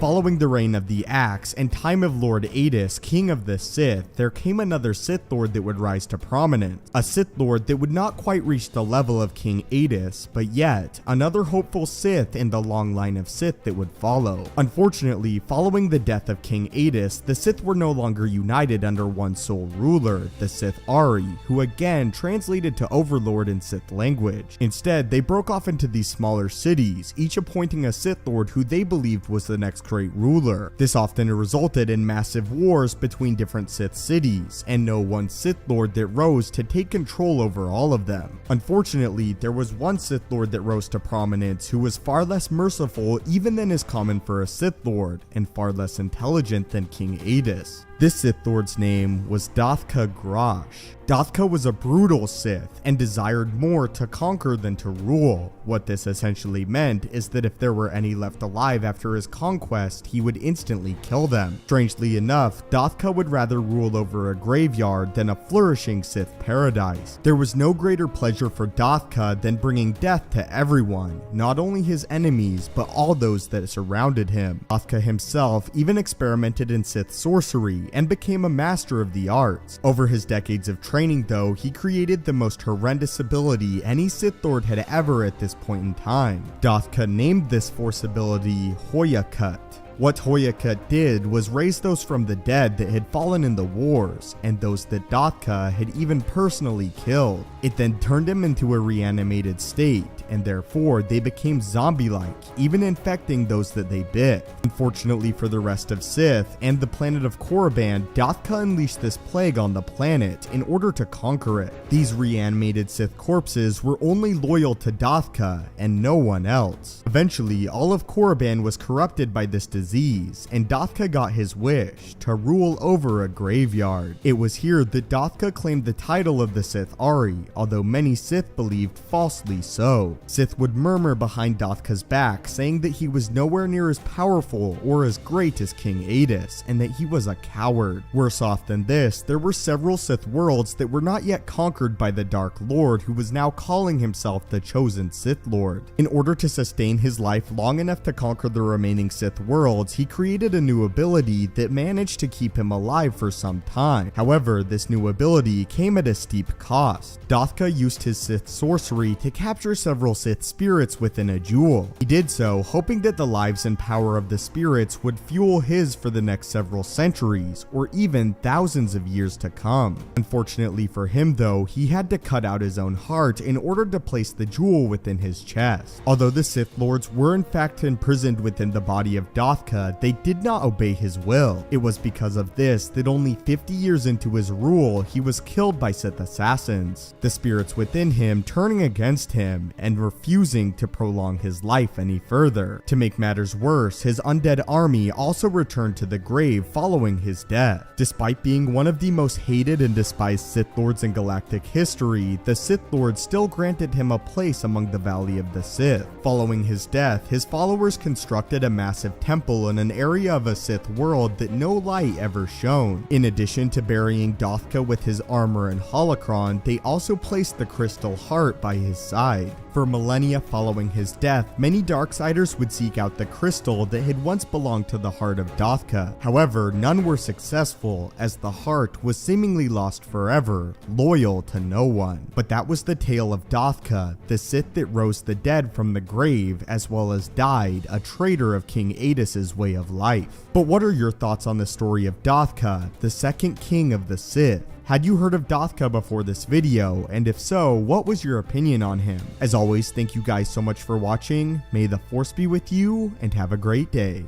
Following the reign of the Axe and time of Lord Adis, king of the Sith, there came another Sith Lord that would rise to prominence. A Sith Lord that would not quite reach the level of King Adis, but yet another hopeful Sith in the long line of Sith that would follow. Unfortunately, following the death of King Adis, the Sith were no longer united under one sole ruler, the Sith Ari, who again translated to Overlord in Sith language. Instead, they broke off into these smaller cities, each appointing a Sith Lord who they believed was the next great ruler. This often resulted in massive wars between different Sith cities, and no one Sith Lord that rose to take control over all of them. Unfortunately, there was one Sith Lord that rose to prominence who was far less merciful even than is common for a Sith Lord, and far less intelligent than King Adis. This Sith Lord's name was Dothka Grosh. Dothka was a brutal Sith and desired more to conquer than to rule. What this essentially meant is that if there were any left alive after his conquest, he would instantly kill them. Strangely enough, Dothka would rather rule over a graveyard than a flourishing Sith paradise. There was no greater pleasure for Dothka than bringing death to everyone, not only his enemies, but all those that surrounded him. Dothka himself even experimented in Sith sorcery and became a master of the arts. Over his decades of training though, he created the most horrendous ability any Sith Lord had ever at this point in time. Dothka named this force ability Hoyakut. What Hoyakut did was raise those from the dead that had fallen in the wars, and those that Dothka had even personally killed. It then turned him into a reanimated state, and therefore they became zombie-like, even infecting those that they bit. Unfortunately for the rest of Sith and the planet of Korriban, Dothka unleashed this plague on the planet in order to conquer it. These reanimated Sith corpses were only loyal to Dothka and no one else. Eventually, all of Korriban was corrupted by this disease, and Dothka got his wish, to rule over a graveyard. It was here that Dothka claimed the title of the Sith Ari, although many Sith believed falsely so. Sith would murmur behind Dothka's back, saying that he was nowhere near as powerful or as great as King Adis, and that he was a coward. Worse off than this, there were several Sith worlds that were not yet conquered by the Dark Lord, who was now calling himself the chosen Sith Lord. In order to sustain his life long enough to conquer the remaining Sith worlds, he created a new ability that managed to keep him alive for some time. However, this new ability came at a steep cost. Dothka used his Sith sorcery to capture several Sith spirits within a jewel. He did so hoping that the lives and power of the spirits would fuel his for the next several centuries, or even thousands of years to come. Unfortunately for him though, he had to cut out his own heart in order to place the jewel within his chest. Although the Sith Lords were in fact imprisoned within the body of Dothka, they did not obey his will. It was because of this that only 50 years into his rule, he was killed by Sith assassins, the spirits within him turning against him and refusing to prolong his life any further. To make matters worse, his undead army also returned to the grave following his death. Despite being one of the most hated and despised Sith Lords in galactic history, the Sith Lord still granted him a place among the Valley of the Sith. Following his death, his followers constructed a massive temple in an area of a Sith world that no light ever shone. In addition to burying Dothka with his armor and holocron, they also placed the crystal heart by his side. For millennia following his death, many Darksiders would seek out the crystal that had once belonged to the heart of Dothka. However, none were successful, as the heart was seemingly lost forever, loyal to no one. But that was the tale of Dothka, the Sith that rose the dead from the grave, as well as died, a traitor of King Adis's way of life. But what are your thoughts on the story of Dothka, the second king of the Sith? Had you heard of Dothka before this video, and if so, what was your opinion on him? As always, thank you guys so much for watching, may the Force be with you, and have a great day.